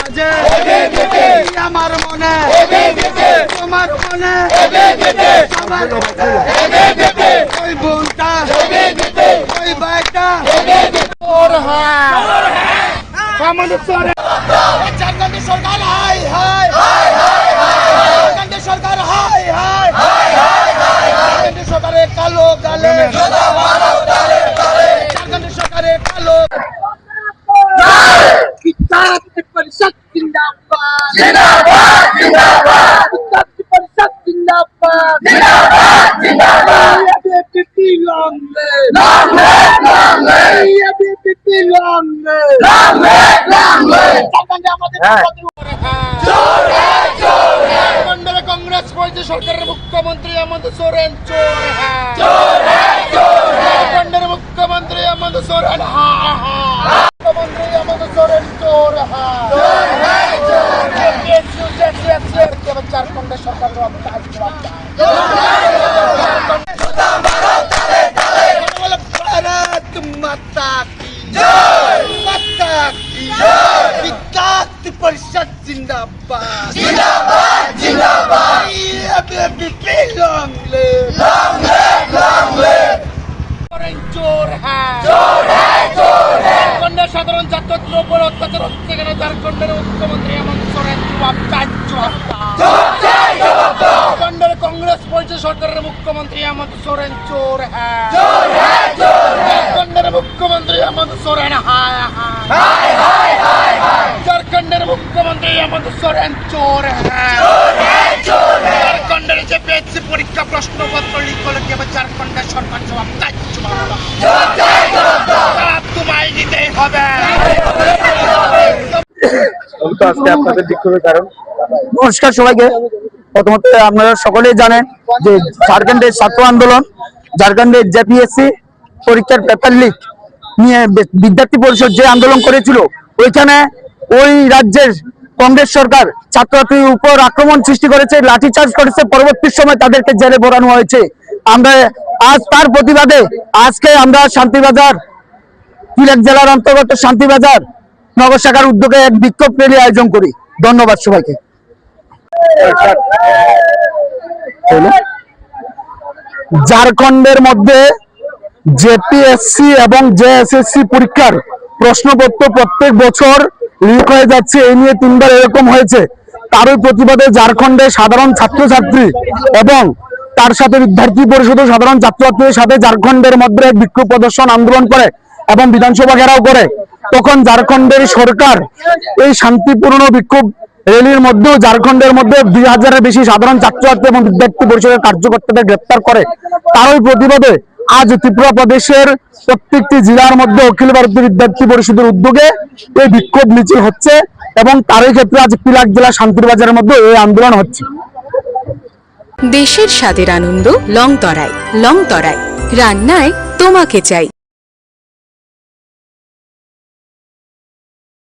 বাজে আমার মনে তোমার মনে সবার মনে ওই বোনটা ওই ভাইটা ঝাড়খণ্ডের সরকার হাই হাই ঝাড়খণ্ডের সরকার হাই হাই ঝাড়খণ্ডের সরকারের কালো গালে ঝাড়খণ্ডের সরকারের কালো किताब परिषद जिंदाबाद जिंदाबाद जिंदाबाद किताब परिषद जिंदाबाद जिंदाबाद जिंदाबाद ये बीपी लॉन्ग ये बीपी लॉन्ग ঝাড়খণ্ডে আমাদের ঝাড়খণ্ডের কংগ্রেস পরিচয় সরকারের মুখ্যমন্ত্রী হেমন্ত সোরেন চোর হ্যায় ঝাড়খণ্ডের মুখ্যমন্ত্রী হেমন্ত সোরেন मुख्यमंत्री हेमंत सोरेन चोर झारखंड सरकार भारत माता की विकास परिषद जिंदाबाद जिंदाबाद जिंदाबाद चोर है ঝাড়খণ্ডের সাধারণ ছাত্রদের উপর অত্যাচার হচ্ছে কেন? ঝাড়খণ্ডের মুখ্যমন্ত্রী হেমন্ত সোরেন ঝাড়খণ্ডের কংগ্রেস পরিচয় সরকারের মুখ্যমন্ত্রী হেমন্ত সোরেন চোর ঝাড়খণ্ডের মুখ্যমন্ত্রী হেমন্ত সোরেন ঝাড়খণ্ডের মুখ্যমন্ত্রী হেমন্ত সোরেন চোর ঝাড়খণ্ডের যে পিএসসি পরীক্ষা প্রশ্নপত্র লিক হলো কি আবার ঝাড়খণ্ডের সরকার জবাব তোমায় দিতেই হবে। নমস্কার সবাইকে। প্রথমত আপনারা সকলেই জানেন যে ঝাড়খণ্ডের ছাত্র আন্দোলন, ঝাড়খণ্ডের জেপিএসসি পরীক্ষার পেপার লিক নিয়ে বিদ্যার্থী পরিষদ যে আন্দোলন করেছিল, ওইখানে ওই রাজ্যের কংগ্রেস সরকার ছাত্রছাত্রীর উপর আক্রমণ সৃষ্টি করেছে, লাঠিচার্জ করেছে, পরবর্তী সময় তাদেরকে জেলে ভরানো হয়েছে। আমরা আজ তার প্রতিবাদে আজকে আমরা শান্তিবাজার সিলেট জেলার অন্তর্গত শান্তিবাজার নগর শাখার উদ্যোগে এক বিক্ষোভ র্যালি আয়োজন করি। ধন্যবাদ সবাইকে। ঝাড়খণ্ডের মধ্যে জেপিএসসি এবং জেএসএসসি পরীক্ষার প্রশ্নপত্র প্রত্যেক বছর লিক হয়ে যাচ্ছে। এই নিয়ে 3বার এরকম হয়েছে। তারই প্রতিবাদে ঝাড়খণ্ডের সাধারণ ছাত্রছাত্রী এবং তার সাথে বিদ্যার্থী পরিষদ সাধারণ ছাত্রছাত্রীদের সাথে ঝাড়খণ্ডের মধ্যে এক বিক্ষোভ প্রদর্শন আন্দোলন করে এবং বিধানসভা ঘেরাও করে। তখন ঝাড়খণ্ডের সরকার এই শান্তিপূর্ণ বিক্ষোভ র্যালির মধ্যেও ঝাড়খণ্ডের মধ্যে 2000-এর বেশি সাধারণ ছাত্রছাত্রী এবং বিদ্যার্থী পরিষদের কার্যকর্তাদের গ্রেপ্তার করে। তারই প্রতিবাদে আজ ত্রিপুরা প্রদেশের প্রত্যেকটি জেলার মধ্যে অখিল ভারতীয় বিদ্যার্থী পরিষদের উদ্যোগে এই বিক্ষোভ মিছিল হচ্ছে এবং তারই ক্ষেত্রে আজ পিলাক জেলা শান্তিবাজারের মধ্যে এই আন্দোলন হচ্ছে। দেশের স্বাদের আনন্দ লংতরাই রান্নায় তোমাকে চাই।